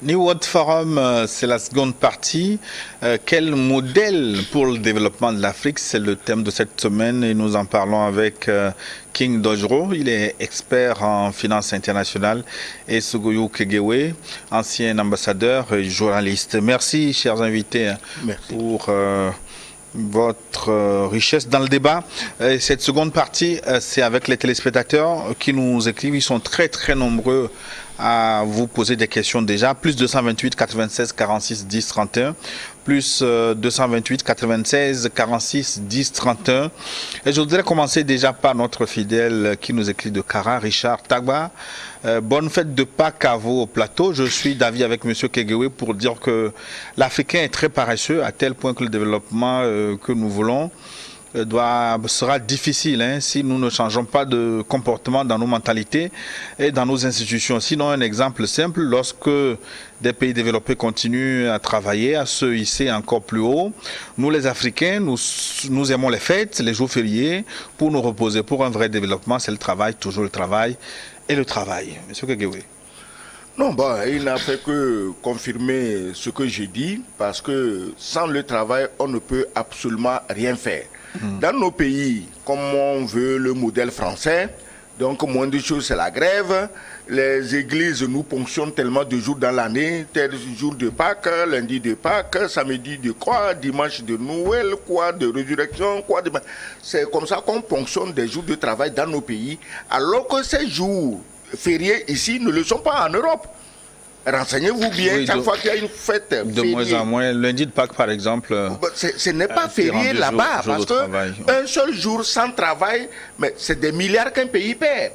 New World Forum, c'est la seconde partie. Quel modèle pour le développement de l'Afrique? C'est le thème de cette semaine et nous en parlons avec King Dojro. Il est expert en finance internationale et Sugoyou Kegewe, ancien ambassadeur et journaliste. Merci, chers invités, pour votre richesse dans le débat. Cette seconde partie, c'est avec les téléspectateurs qui nous écrivent. Ils sont très nombreux à vous poser des questions déjà. Plus 228 96 46 10 31. Plus 228 96 46 10 31. Et je voudrais commencer déjà par notre fidèle qui nous écrit de Kara, Richard Tagba. Bonne fête de Pâques à vous au plateau. Je suis d'avis avec M. Kegewe pour dire que l'Africain est très paresseux à tel point que le développement que nous voulons sera difficile si nous ne changeons pas de comportement dans nos mentalités et dans nos institutions. Sinon, un exemple simple, lorsque des pays développés continuent à travailler, à se hisser encore plus haut, nous les Africains, nous aimons les fêtes, les jours fériés, pour nous reposer. Pour un vrai développement, c'est le travail, toujours le travail et le travail. Monsieur Kegewe. Non, il n'a fait que confirmer ce que j'ai dit, parce que sans le travail, on ne peut absolument rien faire. Dans nos pays, comme on veut le modèle français, donc moins de choses c'est la grève, les églises nous ponctionnent tellement de jours dans l'année, tel jour de Pâques, lundi de Pâques, samedi de quoi, dimanche de Noël, quoi, de résurrection, quoi. C'est comme ça qu'on ponctionne des jours de travail dans nos pays, alors que ces jours fériés ici ne le sont pas en Europe. Renseignez-vous bien, oui, chaque fois qu'il y a une fête de moins en moins, lundi de Pâques par exemple. Ce n'est pas férié là-bas, parce qu'un seul jour sans travail, mais c'est des milliards qu'un pays perd.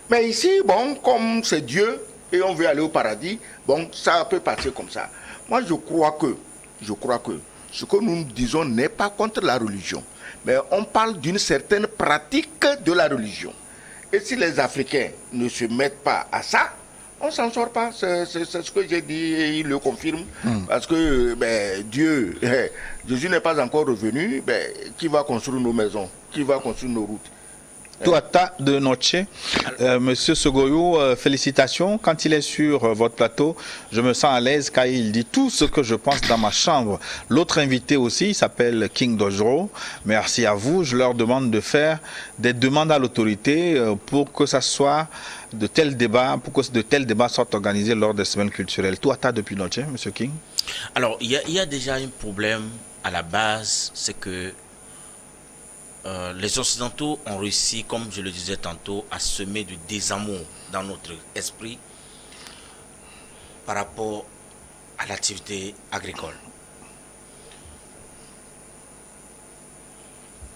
Mais ici, bon, comme c'est Dieu et on veut aller au paradis, bon, ça peut passer comme ça. Moi, je crois que ce que nous disons n'est pas contre la religion, mais on parle d'une certaine pratique de la religion. Et si les Africains ne se mettent pas à ça, on ne s'en sort pas, c'est ce que j'ai dit et il le confirme. Parce que Dieu, Jésus n'est pas encore revenu, qui va construire nos maisons, qui va construire nos routes? Touata de Noche, Monsieur Sugoyou, félicitations. Quand il est sur votre plateau, je me sens à l'aise car il dit tout ce que je pense dans ma chambre. L'autre invité aussi, il s'appelle King Dojro. Merci à vous. Je leur demande de faire des demandes à l'autorité pour que ça soit de tels débats, pour que de tels débats soient organisés lors des semaines culturelles. Touata depuis Noche, Monsieur King. Alors, il y a déjà un problème à la base, c'est que les Occidentaux ont réussi, comme je le disais tantôt, à semer du désamour dans notre esprit par rapport à l'activité agricole.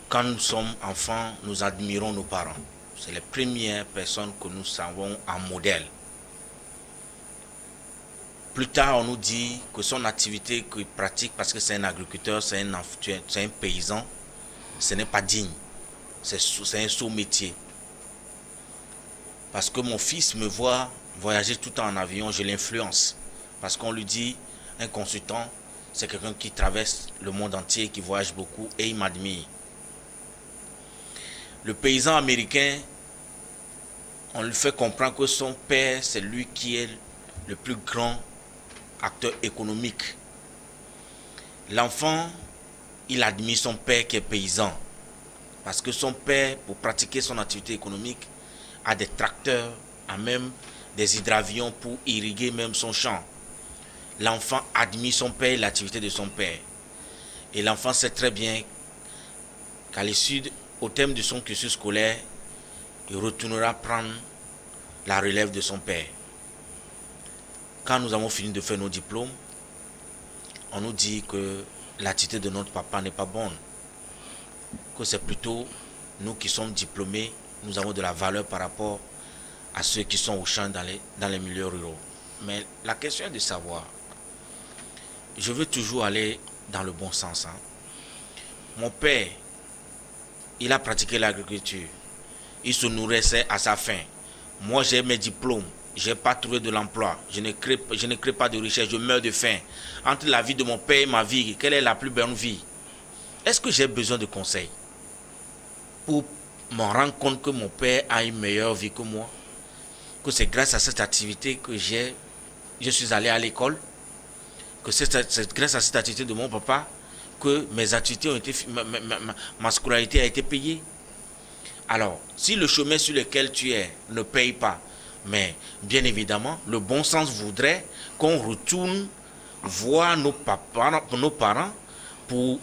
Quand nous sommes enfants, nous admirons nos parents. C'est les premières personnes que nous savons en modèle. Plus tard, on nous dit que son activité qu'il pratique, parce que c'est un agriculteur, c'est un paysan, ce n'est pas digne, c'est un sot métier. Parce que mon fils me voit voyager tout le temps en avion, je l'influence. Parce qu'on lui dit, un consultant, c'est quelqu'un qui traverse le monde entier, qui voyage beaucoup et il m'admire. Le paysan américain, on lui fait comprendre que son père, c'est lui qui est le plus grand acteur économique. L'enfant, il admire son père qui est paysan. Parce que son père, pour pratiquer son activité économique, a des tracteurs, a même des hydravions pour irriguer même son champ. L'enfant admire son père et l'activité de son père. Et l'enfant sait très bien qu'à l'issue, au terme de son cursus scolaire, il retournera prendre la relève de son père. Quand nous avons fini de faire nos diplômes, on nous dit que l'activité de notre papa n'est pas bonne, que c'est plutôt nous qui sommes diplômés, nous avons de la valeur par rapport à ceux qui sont au champ dans les milieux ruraux. Mais la question est de savoir, je veux toujours aller dans le bon sens. Mon père, il a pratiqué l'agriculture, il se nourrissait à sa faim. Moi j'ai mes diplômes, je n'ai pas trouvé de l'emploi, je ne crée pas de richesse, je meurs de faim. Entre la vie de mon père et ma vie, quelle est la plus bonne vie? Est-ce que j'ai besoin de conseils pour me rendre compte que mon père a une meilleure vie que moi? Que c'est grâce à cette activité que j'ai je suis allé à l'école, que c'est grâce à cette activité de mon papa que mes activités ont été, ma scolarité a été payée. Alors, si le chemin sur lequel tu es ne paye pas, mais bien évidemment, le bon sens voudrait qu'on retourne voir nos parents pour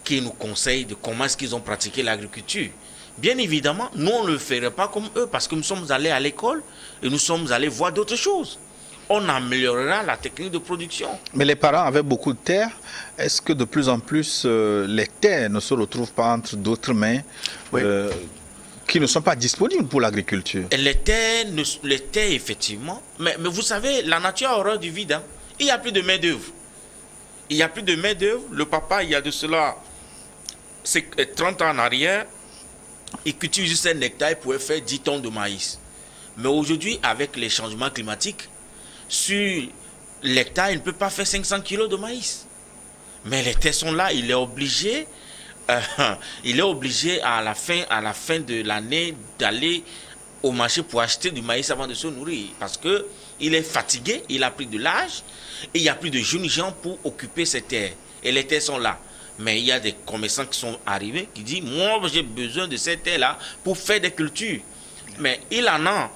qu'ils nous conseillent de comment est-ce qu'ils ont pratiqué l'agriculture. Bien évidemment, nous, on ne le ferait pas comme eux parce que nous sommes allés à l'école et nous sommes allés voir d'autres choses. On améliorera la technique de production. Mais les parents avaient beaucoup de terres. Est-ce que de plus en plus, les terres ne se retrouvent pas entre d'autres mains qui ne sont pas disponibles pour l'agriculture? Les terres, effectivement. Mais vous savez, la nature a horreur du vide. Hein. Il n'y a plus de main-d'œuvre. Il n'y a plus de main-d'œuvre. Le papa, il y a de cela 30 ans en arrière, il cultive juste un hectare, il pouvait faire 10 tonnes de maïs. Mais aujourd'hui, avec les changements climatiques, sur l'hectare, il ne peut pas faire 500 kilos de maïs. Mais les terres sont là, il est obligé à la fin de l'année d'aller au marché pour acheter du maïs avant de se nourrir. Parce qu'il est fatigué, il a pris de l'âge, et il n'y a plus de jeunes gens pour occuper ces terres. Et les terres sont là. Mais il y a des commerçants qui sont arrivés qui disent, moi j'ai besoin de ces terres-là pour faire des cultures. Mais il en a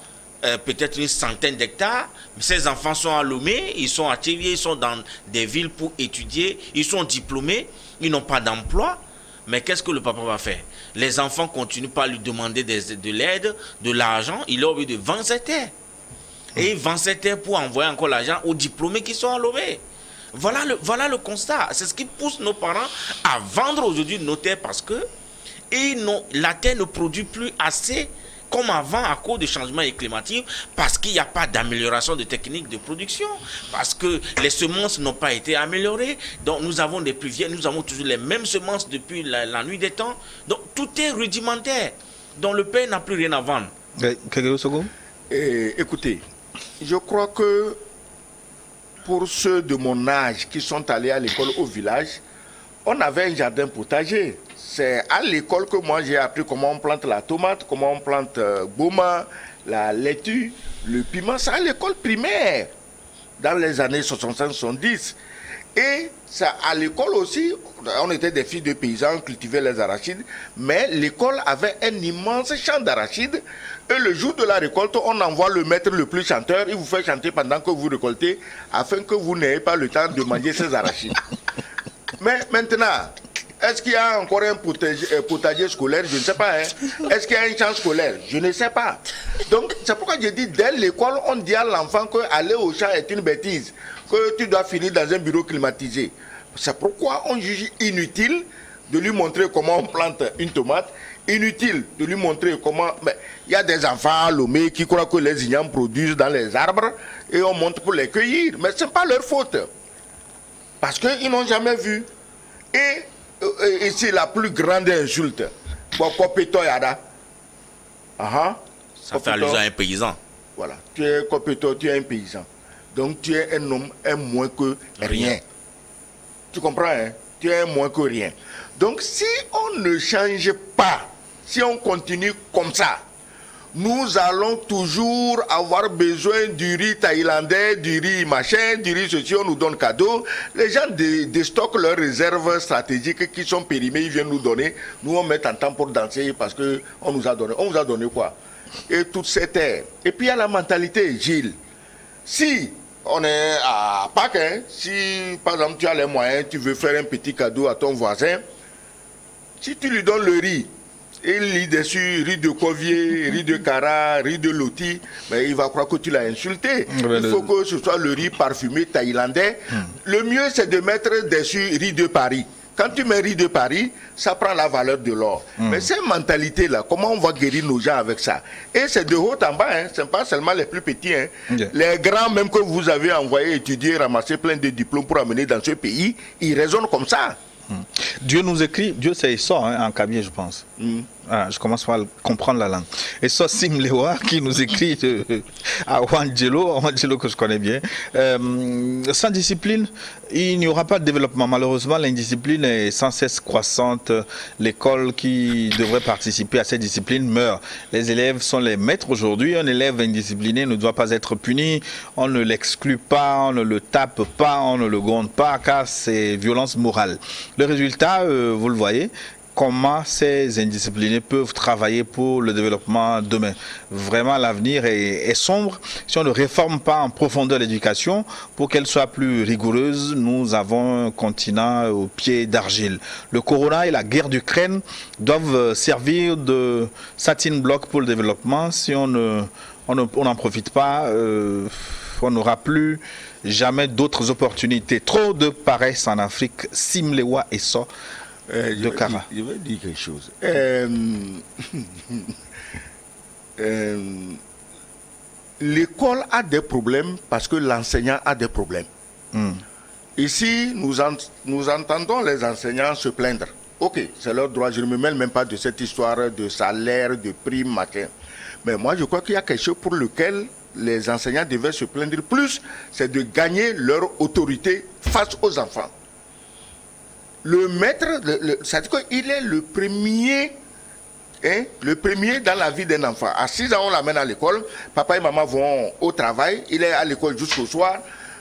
peut-être une centaine d'hectares, mais ces enfants sont à Lomé, ils sont à Tchévier, ils sont dans des villes pour étudier, ils sont diplômés, ils n'ont pas d'emploi. Mais qu'est-ce que le papa va faire? Les enfants continuent pas à lui demander de l'aide, de l'argent, il a envie de vendre ses terres. Et il vend ses terres pour envoyer encore l'argent aux diplômés qui sont à Lomé. Voilà le constat. C'est ce qui pousse nos parents à vendre aujourd'hui nos terres parce que la terre ne produit plus assez comme avant à cause des changements climatiques, parce qu'il n'y a pas d'amélioration de techniques de production, parce que les semences n'ont pas été améliorées. Donc nous avons des pluviales, nous avons toujours les mêmes semences depuis la nuit des temps. Donc tout est rudimentaire. Donc le père n'a plus rien à vendre. Écoutez, je crois que pour ceux de mon âge qui sont allés à l'école au village, on avait un jardin potager. C'est à l'école que moi j'ai appris comment on plante la tomate, comment on plante goma, la laitue, le piment. C'est à l'école primaire, dans les années 65-70. Et ça, à l'école aussi, on était des filles de paysans, on cultivait les arachides, mais l'école avait un immense champ d'arachides. Et le jour de la récolte, on envoie le maître le plus chanteur, il vous fait chanter pendant que vous récoltez, afin que vous n'ayez pas le temps de manger ces arachides. Mais maintenant, est-ce qu'il y a encore un potager scolaire? Je ne sais pas. Hein. Est-ce qu'il y a un champ scolaire? Je ne sais pas. Donc, c'est pourquoi je dis, dès l'école, on dit à l'enfant qu'aller au champ est une bêtise, que tu dois finir dans un bureau climatisé. C'est pourquoi on juge inutile de lui montrer comment on plante une tomate, inutile de lui montrer comment... Il y a des enfants à Lomé qui croient que les ignames produisent dans les arbres et on monte pour les cueillir. Mais ce n'est pas leur faute. Parce qu'ils n'ont jamais vu. Et c'est la plus grande insulte. Ça fait allusion à un paysan. Voilà. Tu es compétent, tu es un paysan. Donc tu es un homme, un moins que rien. Tu comprends, hein? Tu es un moins que rien. Donc si on ne change pas, si on continue comme ça, nous allons toujours avoir besoin du riz thaïlandais, du riz machin, du riz ceci, on nous donne cadeau. Les gens déstockent leurs réserves stratégiques qui sont périmées, ils viennent nous donner. Nous, on met en temps pour danser parce qu'on nous a donné. On vous a donné quoi? Et toute cette terre. Et puis il y a la mentalité, Gilles. Si on est à Pâques, hein, si par exemple tu as les moyens, tu veux faire un petit cadeau à ton voisin, si tu lui donnes le riz, et il lit dessus riz de Covier, riz de Cara, riz de Loti, mais il va croire que tu l'as insulté. Il faut que ce soit le riz parfumé thaïlandais. Le mieux, c'est de mettre dessus riz de Paris. Quand tu mets riz de Paris, ça prend la valeur de l'or. Mais cette mentalité-là, comment on va guérir nos gens avec ça? Et c'est de haut en bas, hein. Ce n'est pas seulement les plus petits. Hein. Les grands, même que vous avez envoyés étudier, ramasser plein de diplômes pour amener dans ce pays, ils raisonnent comme ça. Dieu nous écrit, Dieu c'est sort hein, en Kabylie, je pense. Ah, je commence par comprendre la langue. Et ça, Simlewa qui nous écrit à Wangelo que je connais bien. Sans discipline, il n'y aura pas de développement. Malheureusement, l'indiscipline est sans cesse croissante. L'école qui devrait participer à cette discipline meurt. Les élèves sont les maîtres aujourd'hui. Un élève indiscipliné ne doit pas être puni. On ne l'exclut pas, on ne le tape pas, on ne le gronde pas, car c'est violence morale. Le résultat, vous le voyez, comment ces indisciplinés peuvent travailler pour le développement demain. Vraiment, l'avenir est sombre. Si on ne réforme pas en profondeur l'éducation, pour qu'elle soit plus rigoureuse, nous avons un continent au pied d'argile. Le corona et la guerre d'Ukraine doivent servir de satin bloc pour le développement. Si on n'en profite pas, on n'aura plus jamais d'autres opportunités. Trop de paresse en Afrique. Simlewa et ça. Je vais dire quelque chose. L'école a des problèmes parce que l'enseignant a des problèmes. Ici, nous entendons les enseignants se plaindre. Ok, c'est leur droit, je ne me mêle même pas de cette histoire de salaire, de prime, machin. Mais moi, je crois qu'il y a quelque chose pour lequel les enseignants devaient se plaindre plus, c'est de gagner leur autorité face aux enfants. Le maître, c'est-à-dire qu'il est le premier dans la vie d'un enfant. À 6 ans, on l'amène à l'école, papa et maman vont au travail, il est à l'école jusqu'au soir.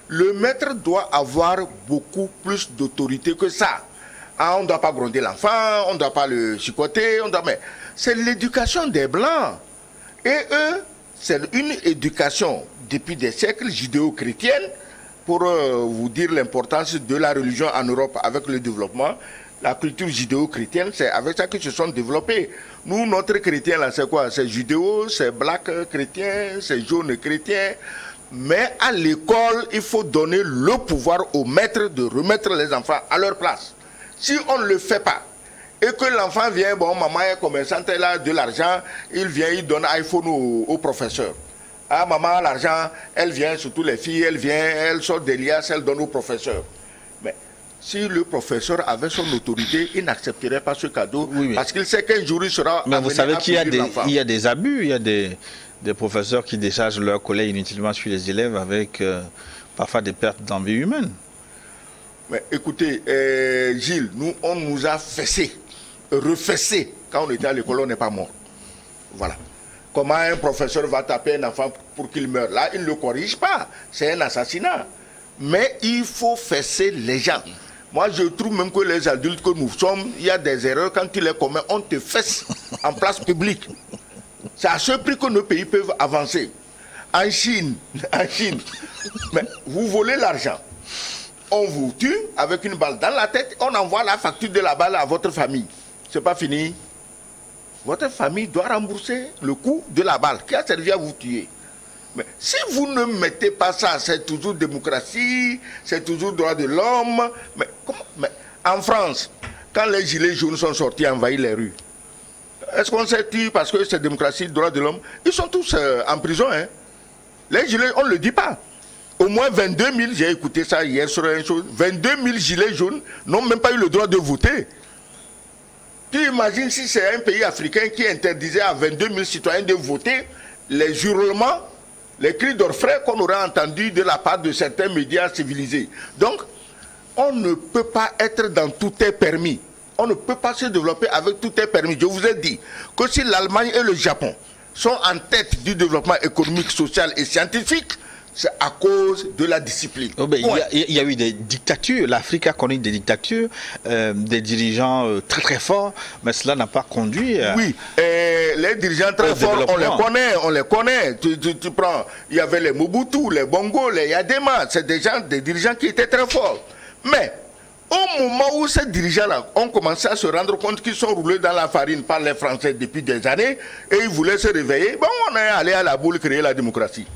Le maître doit avoir beaucoup plus d'autorité que ça. Ah, on ne doit pas gronder l'enfant, on ne doit pas le chicoter, mais c'est l'éducation des Blancs. Et eux, c'est une éducation depuis des siècles judéo-chrétienne. Pour vous dire l'importance de la religion en Europe avec le développement, la culture judéo-chrétienne, c'est avec ça qu'ils se sont développés. Nous, notre chrétien, là, c'est quoi? C'est judéo, c'est black chrétien, c'est jaune chrétien. Mais à l'école, il faut donner le pouvoir aux maîtres de remettre les enfants à leur place. Si on ne le fait pas, et que l'enfant vient, bon, maman est commerçante, elle a de l'argent, il vient, il donne iPhone au professeur. Ah, maman, l'argent, elle vient, surtout les filles, elle sort des liasses, elle donne au professeur. Mais si le professeur avait son autorité, il n'accepterait pas ce cadeau, parce qu'il sait qu'un jour il sera... Mais vous savez qu'il y a des abus, il y a des professeurs qui déchargent leurs collègues inutilement sur les élèves avec parfois des pertes d'envie humaine. Mais écoutez, Gilles, on nous a refessé. Quand on était à l'école, on n'est pas mort. Voilà. Comment un professeur va taper un enfant pour qu'il meure? Là, il ne le corrige pas. C'est un assassinat. Mais il faut fesser les gens. Moi, je trouve même que les adultes que nous sommes, il y a des erreurs. Quand tu les commets, on te fesse en place publique. C'est à ce prix que nos pays peuvent avancer. En Chine, mais vous volez l'argent. On vous tue avec une balle dans la tête. On envoie la facture de la balle à votre famille. C'est pas fini. Votre famille doit rembourser le coût de la balle qui a servi à vous tuer. Mais si vous ne mettez pas ça, c'est toujours démocratie, c'est toujours droit de l'homme. Mais en France, quand les gilets jaunes sont sortis envahir les rues, est-ce qu'on s'est tué parce que c'est démocratie, droit de l'homme? Ils sont tous en prison. Hein. Les gilets, on ne le dit pas. Au moins 22 000, j'ai écouté ça hier sur une chose, 22 000 gilets jaunes n'ont même pas eu le droit de voter. Tu imagines si c'est un pays africain qui interdisait à 22 000 citoyens de voter, les hurlements, les cris d'orfraie qu'on aurait entendus de la part de certains médias civilisés. Donc, on ne peut pas être dans tout est permis. On ne peut pas se développer avec tout est permis. Je vous ai dit que si l'Allemagne et le Japon sont en tête du développement économique, social et scientifique, c'est à cause de la discipline. Oh ben, il y a eu des dictatures. L'Afrique a connu des dictatures, des dirigeants très très forts, mais cela n'a pas conduit à... Oui, les dirigeants très forts, on les connaît. Tu prends, il y avait les Mobutu, les Bongo, les Yadema, c'est des dirigeants qui étaient très forts. Mais au moment où ces dirigeants-là ont commencé à se rendre compte qu'ils sont roulés dans la farine par les Français depuis des années, et ils voulaient se réveiller, bon, on est allé à la boule créer la démocratie.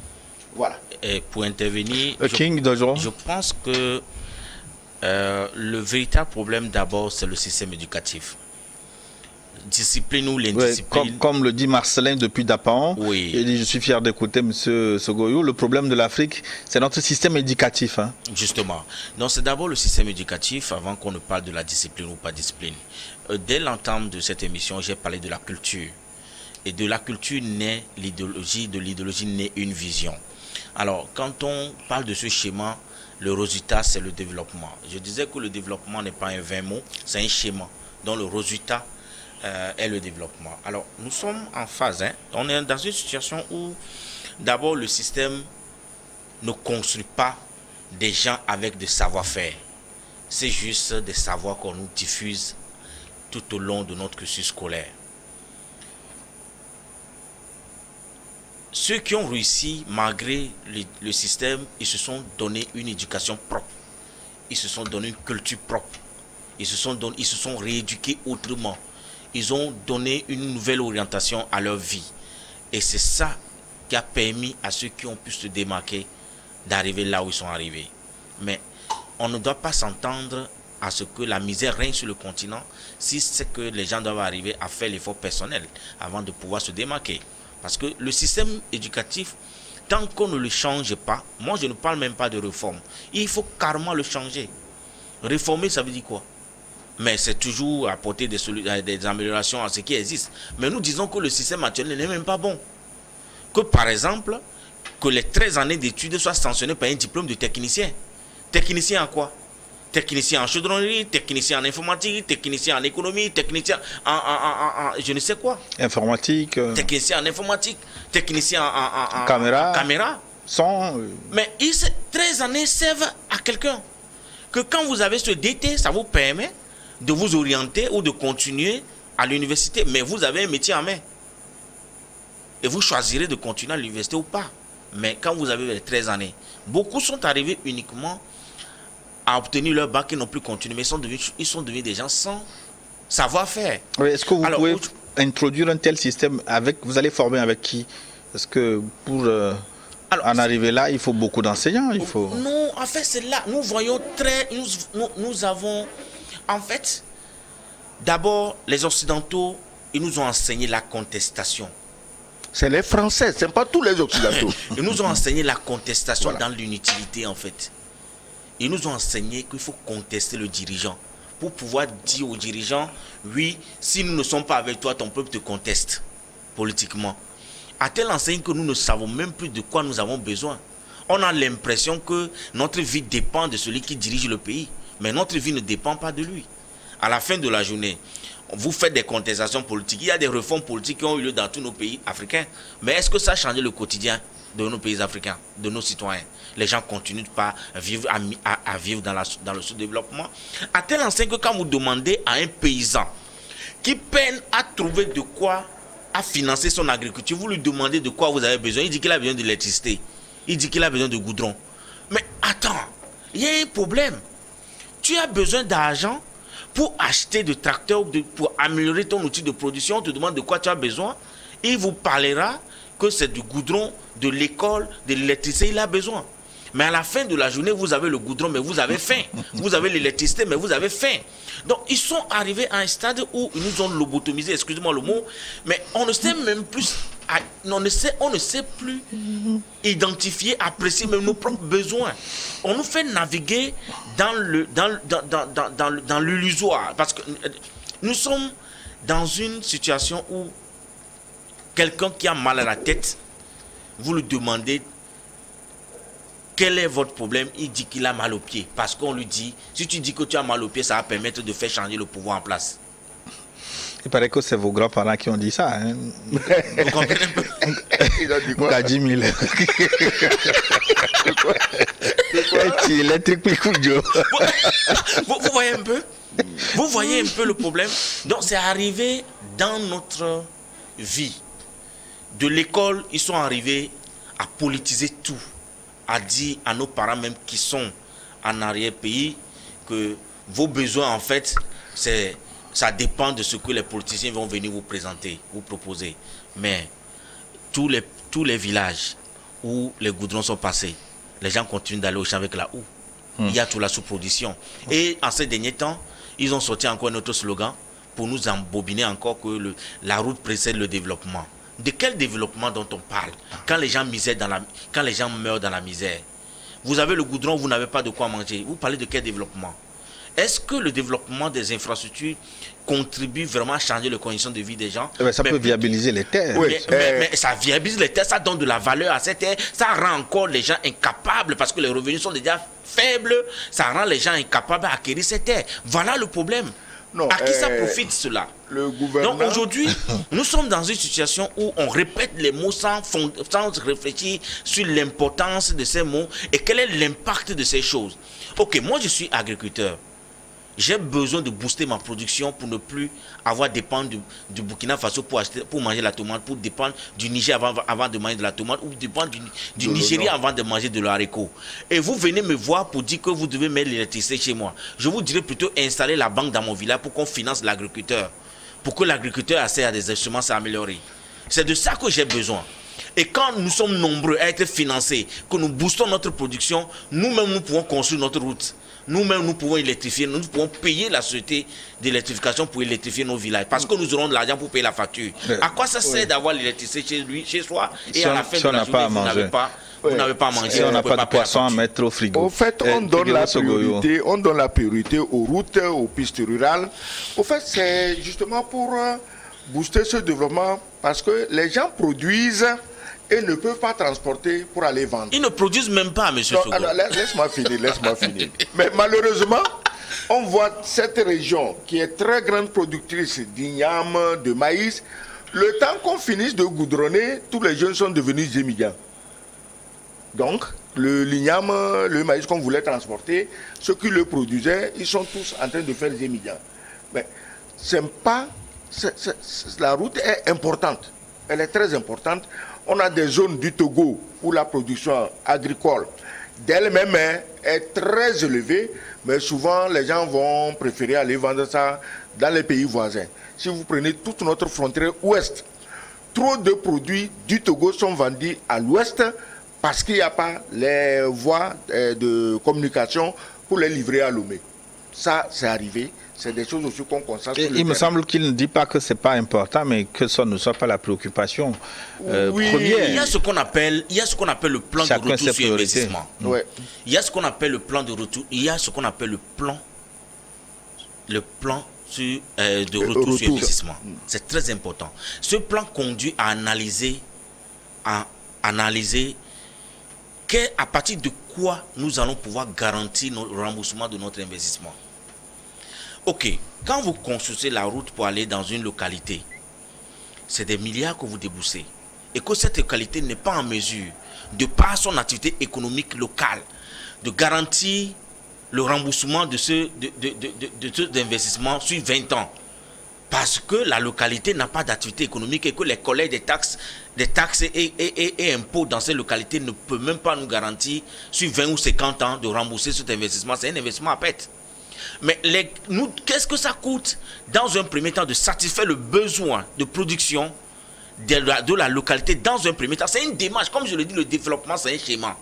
Voilà. Et pour intervenir, je pense que le véritable problème d'abord, c'est le système éducatif. discipline ou l'indiscipline. Comme le dit Marcelin depuis Dapaon, oui. Il dit, je suis fier d'écouter M. Sogoyou, le problème de l'Afrique, c'est notre système éducatif. Hein. Justement. Donc c'est d'abord le système éducatif avant qu'on ne parle de la discipline ou pas discipline. Dès l'entame de cette émission, j'ai parlé de la culture. Et de la culture naît l'idéologie, de l'idéologie naît une vision. Alors, quand on parle de ce schéma, le résultat, c'est le développement. Je disais que le développement n'est pas un vain mot, c'est un schéma dont le résultat est le développement. Alors, nous sommes en phase. Hein. On est dans une situation où, d'abord, le système ne construit pas des gens avec des savoir-faire. C'est juste des savoirs qu'on nous diffuse tout au long de notre cursus scolaire. Ceux qui ont réussi, malgré le système, ils se sont donné une éducation propre. Ils se sont donné une culture propre. Ils se sont rééduqués autrement. Ils ont donné une nouvelle orientation à leur vie. Et c'est ça qui a permis à ceux qui ont pu se démarquer d'arriver là où ils sont arrivés. Mais on ne doit pas s'entendre à ce que la misère règne sur le continent si c'est que les gens doivent arriver à faire l'effort personnel avant de pouvoir se démarquer. Parce que le système éducatif, tant qu'on ne le change pas, moi je ne parle même pas de réforme, il faut carrément le changer. Réformer, ça veut dire quoi? Mais c'est toujours apporter des améliorations à ce qui existe. Mais nous disons que le système actuel n'est même pas bon. Que par exemple, que les 13 années d'études soient sanctionnées par un diplôme de technicien. Technicien en quoi? Technicien en chaudronnerie, technicien en informatique, technicien en économie, technicien en je ne sais quoi. Informatique. Technicien en informatique, technicien en caméra. Son. Mais 13 années servent à quelqu'un. Que quand vous avez ce DT, ça vous permet de vous orienter ou de continuer à l'université. Mais vous avez un métier en main. Et vous choisirez de continuer à l'université ou pas. Mais quand vous avez les 13 années, beaucoup sont arrivés uniquement à obtenir leur bac et n'ont plus continué, mais ils sont devenus des gens sans savoir-faire. Oui, est-ce que vous pouvez introduire un tel système vous allez former avec qui? Parce que pour en arriver là, il faut beaucoup d'enseignants. Non, en fait, c'est là. Nous voyons nous avons, en fait, d'abord, les Occidentaux, ils nous ont enseigné la contestation. C'est les Français, ce n'est pas tous les Occidentaux. Ils nous ont enseigné la contestation dans l'inutilité, en fait. Ils nous ont enseigné qu'il faut contester le dirigeant pour pouvoir dire aux dirigeants, oui, si nous ne sommes pas avec toi, ton peuple te conteste politiquement. À telle enseigne que nous ne savons même plus de quoi nous avons besoin. On a l'impression que notre vie dépend de celui qui dirige le pays, mais notre vie ne dépend pas de lui. À la fin de la journée, vous faites des contestations politiques. Il y a des réformes politiques qui ont eu lieu dans tous nos pays africains. Mais est-ce que ça a changé le quotidien de nos pays africains, de nos citoyens? Les gens continuent pas à vivre dans le sous-développement. À tel enseigne que quand vous demandez à un paysan qui peine à trouver de quoi à financer son agriculture, vous lui demandez de quoi vous avez besoin. Il dit qu'il a besoin d'électricité. Il dit qu'il a besoin de goudron. Mais attends, il y a un problème. Tu as besoin d'argent pour acheter des tracteurs, pour améliorer ton outil de production. On te demande de quoi tu as besoin. Il vous parlera que c'est du goudron, de l'école, de l'électricité, il a besoin. Mais à la fin de la journée, vous avez le goudron, mais vous avez faim. Vous avez l'électricité, mais vous avez faim. Donc, ils sont arrivés à un stade où ils nous ont lobotomisé, excusez-moi le mot, mais on ne sait même plus, on ne sait plus identifier, apprécier même nos propres besoins. On nous fait naviguer dans l'illusoire. Parce que nous sommes dans une situation où quelqu'un qui a mal à la tête, vous lui demandez quel est votre problème, il dit qu'il a mal au pied. Parce qu'on lui dit, si tu dis que tu as mal au pied, ça va permettre de faire changer le pouvoir en place. Il paraît que c'est vos grands-parents qui ont dit ça. Hein? Vous comprenez un peu? Ils ont dit quoi? T'as 10 000. Vous voyez un peu? Vous voyez un peu le problème? Donc c'est arrivé dans notre vie. De l'école, ils sont arrivés à politiser tout. À dire à nos parents même qui sont en arrière-pays que vos besoins, en fait, ça dépend de ce que les politiciens vont venir vous présenter, vous proposer. Mais tous les villages où les goudrons sont passés, les gens continuent d'aller au champ avec la houe. Il y a toute la sous-production. Et en ces derniers temps, ils ont sorti encore un autre slogan pour nous embobiner encore que la route précède le développement. De quel développement dont on parle quand les gens quand les gens meurent dans la misère? Vous avez le goudron, vous n'avez pas de quoi manger. Vous parlez de quel développement? Est-ce que le développement des infrastructures contribue vraiment à changer les conditions de vie des gens? Ça peut viabiliser les terres. Oui, mais ça viabilise les terres, ça donne de la valeur à ces terres, ça rend encore les gens incapables parce que les revenus sont déjà faibles, ça rend les gens incapables d'acquérir ces terres. Voilà le problème. Non, à qui ça profite cela? Le gouvernement... Donc aujourd'hui, nous sommes dans une situation où on répète les mots sans réfléchir sur l'importance de ces mots et quel est l'impact de ces choses. Ok, moi je suis agriculteur. J'ai besoin de booster ma production pour ne plus avoir à dépendre du Burkina Faso pour manger la tomate, pour dépendre du Niger avant de manger de la tomate, ou dépendre du Nigeria avant de manger de l'haricot. Et vous venez me voir pour dire que vous devez mettre l'électricité chez moi. Je vous dirais plutôt installer la banque dans mon village pour qu'on finance l'agriculteur. Pour que l'agriculteur accède à des instruments s'améliorer. C'est de ça que j'ai besoin. Et quand nous sommes nombreux à être financés, que nous boostons notre production, nous-mêmes nous pouvons construire notre route. Nous-mêmes, nous pouvons électrifier, nous pouvons payer la société d'électrification pour électrifier nos villages. Parce que nous aurons de l'argent pour payer la facture. À quoi ça sert d'avoir l'électricité chez soi et à la fin de la journée, vous n'avez pas à manger. Si on n'a pas de poisson à mettre au frigo. Au fait, on donne la priorité aux routes, aux pistes rurales. Au fait, c'est justement pour booster ce développement parce que les gens produisent et ne peuvent pas transporter pour aller vendre. Ils ne produisent même pas, monsieur Sogo. Laisse-moi finir. Mais malheureusement, on voit cette région qui est très grande productrice d'igname, de maïs. Le temps qu'on finisse de goudronner, tous les jeunes sont devenus émigrants. Donc, l'igname, le maïs qu'on voulait transporter, ceux qui le produisaient, ils sont tous en train de faire des émigrants. Mais la route est importante. Elle est très importante. On a des zones du Togo où la production agricole d'elle-même est très élevée, mais souvent les gens vont préférer aller vendre ça dans les pays voisins. Si vous prenez toute notre frontière ouest, trop de produits du Togo sont vendus à l'ouest parce qu'il n'y a pas les voies de communication pour les livrer à Lomé. Ça, c'est arrivé. C'est des choses aussi qu'on constate. Il me semble qu'il ne dit pas que ce n'est pas important, mais que ça ne soit pas la préoccupation première. Il y a ce qu'on appelle le plan de retour sur investissement. Ouais. Il y a ce qu'on appelle le plan de retour. Il y a ce qu'on appelle le plan de retour sur investissement. C'est très important. Ce plan conduit à analyser à partir de quoi nous allons pouvoir garantir le remboursement de notre investissement. Ok, quand vous construisez la route pour aller dans une localité, c'est des milliards que vous déboursez. Et que cette localité n'est pas en mesure, de par son activité économique locale, de garantir le remboursement de cet investissement sur 20 ans. Parce que la localité n'a pas d'activité économique et que les collègues des taxes et impôts dans ces localités ne peuvent même pas nous garantir sur 20 ou 50 ans de rembourser cet investissement. C'est un investissement à perte. Mais qu'est-ce que ça coûte dans un premier temps de satisfaire le besoin de production de la localité dans un premier temps? C'est une démarche, comme je le dis, le développement c'est un schéma.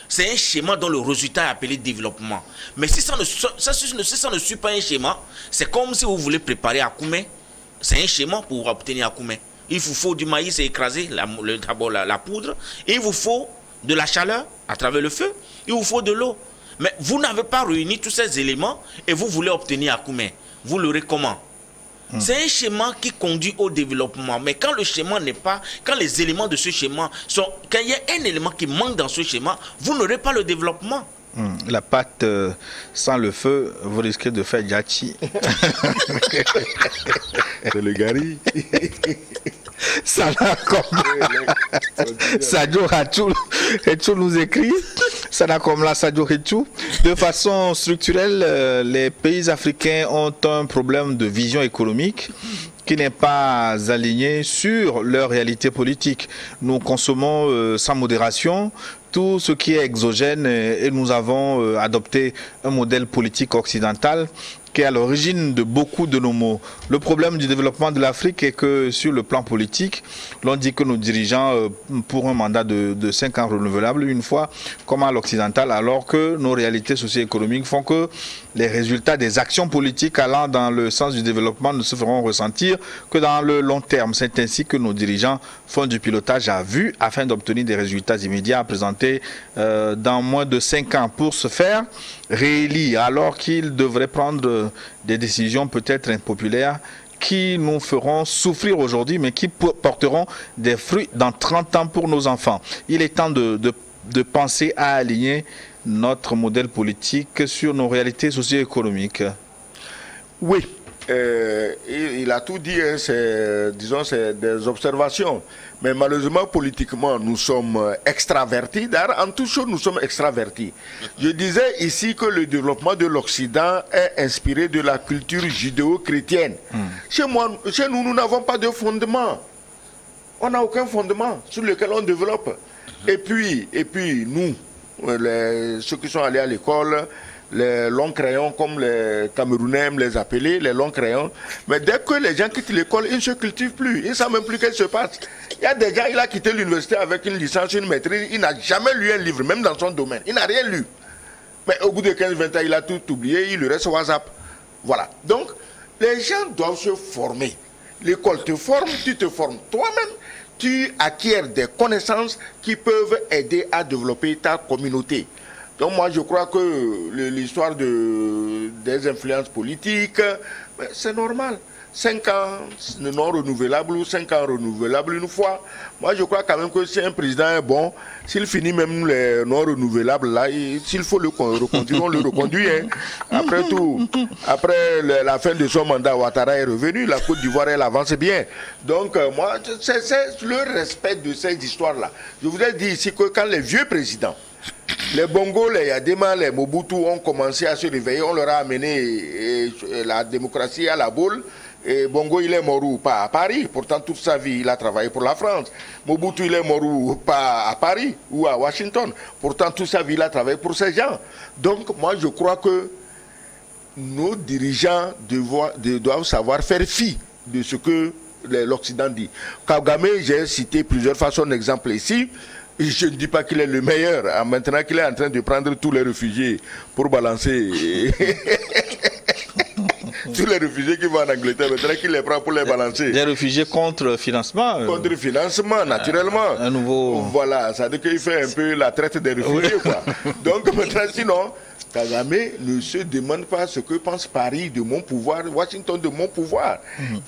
C'est un schéma dont le résultat est appelé développement. Mais si ça ne suit pas un schéma, c'est comme si vous voulez préparer Akoumé. C'est un schéma pour obtenir Akoumé. Il vous faut du maïs et écraser d'abord la poudre. Et il vous faut de la chaleur à travers le feu. Il vous faut de l'eau. Mais vous n'avez pas réuni tous ces éléments et vous voulez obtenir Akoumé. Vous l'aurez comment? C'est un schéma qui conduit au développement. Mais quand le schéma n'est pas, quand les éléments de ce schéma sont, quand il y a un élément qui manque dans ce schéma, vous n'aurez pas le développement. La pâte sans le feu, vous risquez de faire Djachi. C'est le gari. Ça n'a comme Sadio Hatou nous écrit, ça n'a comme là Sadio Hatou. De façon structurelle, les pays africains ont un problème de vision économique qui n'est pas aligné sur leur réalité politique. Nous consommons sans modération tout ce qui est exogène et nous avons adopté un modèle politique occidental qui est à l'origine de beaucoup de nos maux. Le problème du développement de l'Afrique est que sur le plan politique, l'on dit que nos dirigeants pour un mandat de 5 ans renouvelable une fois, comme à l'occidental, alors que nos réalités socio-économiques font que les résultats des actions politiques allant dans le sens du développement ne se feront ressentir que dans le long terme. C'est ainsi que nos dirigeants font du pilotage à vue afin d'obtenir des résultats immédiats à présenter dans moins de 5 ans pour se faire réélire, alors qu'ils devraient prendre des décisions peut-être impopulaires qui nous feront souffrir aujourd'hui, mais qui porteront des fruits dans 30 ans pour nos enfants. Il est temps de penser à aligner notre modèle politique sur nos réalités socio-économiques. Oui, il a tout dit, hein, disons, c'est des observations. Mais malheureusement, politiquement, nous sommes extravertis. D'ailleurs, en toute chose, nous sommes extravertis. Je disais ici que le développement de l'Occident est inspiré de la culture judéo-chrétienne. Chez nous, nous n'avons pas de fondement. On n'a aucun fondement sur lequel on développe. Et puis nous, ceux qui sont allés à l'école, les longs crayons, comme les Camerounais aiment les appeler, les longs crayons. Mais dès que les gens quittent l'école, ils ne se cultivent plus. Ils ne savent même plus qu'est-ce qui se passe. Il y a des gens, il a quitté l'université avec une licence, une maîtrise. Il n'a jamais lu un livre, même dans son domaine. Il n'a rien lu. Mais au bout de 15-20 ans, il a tout oublié. Il lui reste WhatsApp. Voilà. Donc, les gens doivent se former. L'école te forme, tu te formes toi-même. Tu acquiers des connaissances qui peuvent aider à développer ta communauté. Donc moi je crois que l'histoire des influences politiques, c'est normal. 5 ans non renouvelables ou 5 ans renouvelables une fois. Moi je crois quand même que si un président est bon, s'il finit même les non renouvelables là, s'il faut le reconduire, on le reconduit. Hein. Après tout, après la fin de son mandat, Ouattara est revenu, la Côte d'Ivoire elle avance bien. Donc moi, c'est le respect de ces histoires-là. Je vous ai dit ici que quand les vieux présidents, les Bongo, les Yadema, les Mobutu ont commencé à se réveiller, on leur a amené la démocratie à la boule. Et Bongo, il est mort ou pas à Paris. Pourtant, toute sa vie, il a travaillé pour la France. Mobutu, il est mort ou pas à Paris ou à Washington. Pourtant, toute sa vie, il a travaillé pour ces gens. Donc, moi, je crois que nos dirigeants doivent savoir faire fi de ce que l'Occident dit. Kagame, j'ai cité plusieurs façons d'exemple ici. Je ne dis pas qu'il est le meilleur. Maintenant qu'il est en train de prendre tous les réfugiés pour balancer... tous les réfugiés qui vont en Angleterre, maintenant qu'il les prend pour les balancer. Des réfugiés contre financement. Contre financement, naturellement. Un nouveau... Voilà, ça veut dire qu'il fait un peu la traite des réfugiés, quoi. Donc maintenant, sinon, Kagame ne se demande pas ce que pense Paris de mon pouvoir, Washington de mon pouvoir.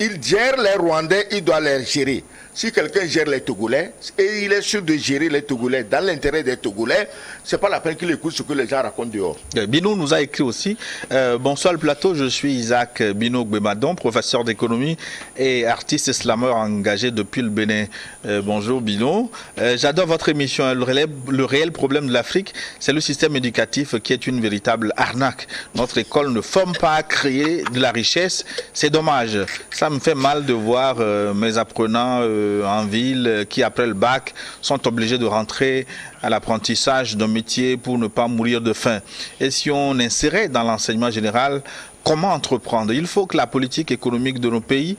Il gère les Rwandais, il doit les gérer. Si quelqu'un gère les Togolais, et il est sûr de gérer les Togolais dans l'intérêt des Togolais, c'est pas la peine qu'il écoute ce que les gens racontent dehors. Bino nous a écrit aussi. Bonsoir le plateau, je suis Isaac Bino Gbemadon, professeur d'économie et artiste slameur engagé depuis le Bénin. Bonjour Bino. J'adore votre émission. Le réel problème de l'Afrique, c'est le système éducatif qui est une véritable arnaque. Notre école ne forme pas à créer de la richesse. C'est dommage. Ça me fait mal de voir mes apprenants en ville qui, après le bac, sont obligés de rentrer à l'apprentissage d'un métier pour ne pas mourir de faim. Et si on insérait dans l'enseignement général, comment entreprendre? Il faut que la politique économique de nos pays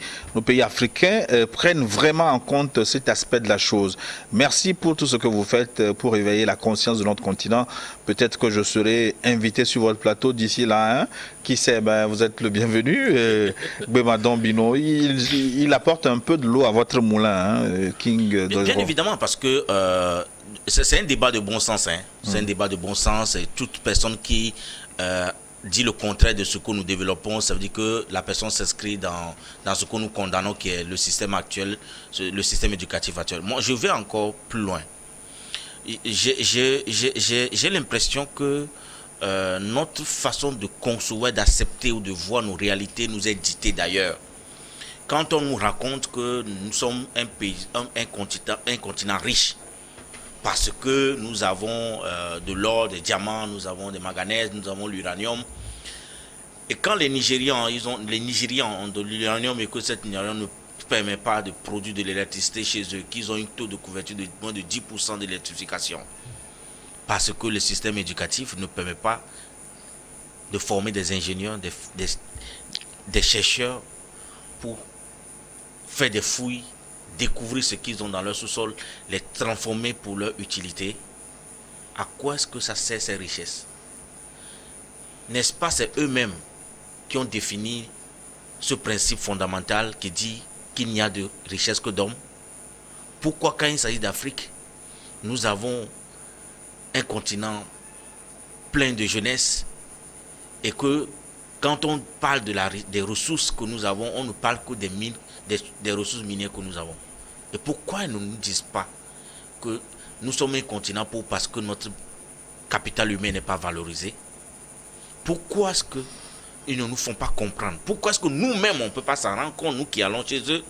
africains, prenne vraiment en compte cet aspect de la chose. Merci pour tout ce que vous faites pour éveiller la conscience de notre continent. Peut-être que je serai invité sur votre plateau d'ici là. Hein. Qui sait, vous êtes le bienvenu. Gbemadon Bino, il apporte un peu de l'eau à votre moulin, hein, King. Bien évidemment, parce que c'est un débat de bon sens. Hein. C'est un débat de bon sens. Et toute personne qui... dit le contraire de ce que nous développons, ça veut dire que la personne s'inscrit dans ce que nous condamnons, qui est le système actuel, le système éducatif actuel. Moi, je vais encore plus loin. J'ai l'impression que notre façon de concevoir, d'accepter ou de voir nos réalités nous est dictée d'ailleurs. Quand on nous raconte que nous sommes un pays, un continent riche, parce que nous avons de l'or, des diamants, nous avons des manganèses, nous avons l'uranium. Et quand les Nigérians ont de l'uranium et que cet uranium ne permet pas de produire de l'électricité chez eux, qu'ils ont un taux de couverture de moins de 10% d'électrification, parce que le système éducatif ne permet pas de former des ingénieurs, des chercheurs pour faire des fouilles, découvrir ce qu'ils ont dans leur sous-sol, les transformer pour leur utilité. À quoi est-ce que ça sert ces richesses? N'est-ce pas, c'est eux-mêmes qui ont défini ce principe fondamental qui dit qu'il n'y a de richesse que d'hommes? Pourquoi quand il s'agit d'Afrique, nous avons un continent plein de jeunesse et que quand on parle des ressources que nous avons, on ne parle que des mines, des ressources minières que nous avons? Et pourquoi ils ne nous disent pas que nous sommes un continent parce que notre capital humain n'est pas valorisé? Pourquoi est-ce qu'ils ne nous font pas comprendre? Pourquoi est-ce que nous-mêmes, on ne peut pas s'en rendre compte, nous qui allons chez eux,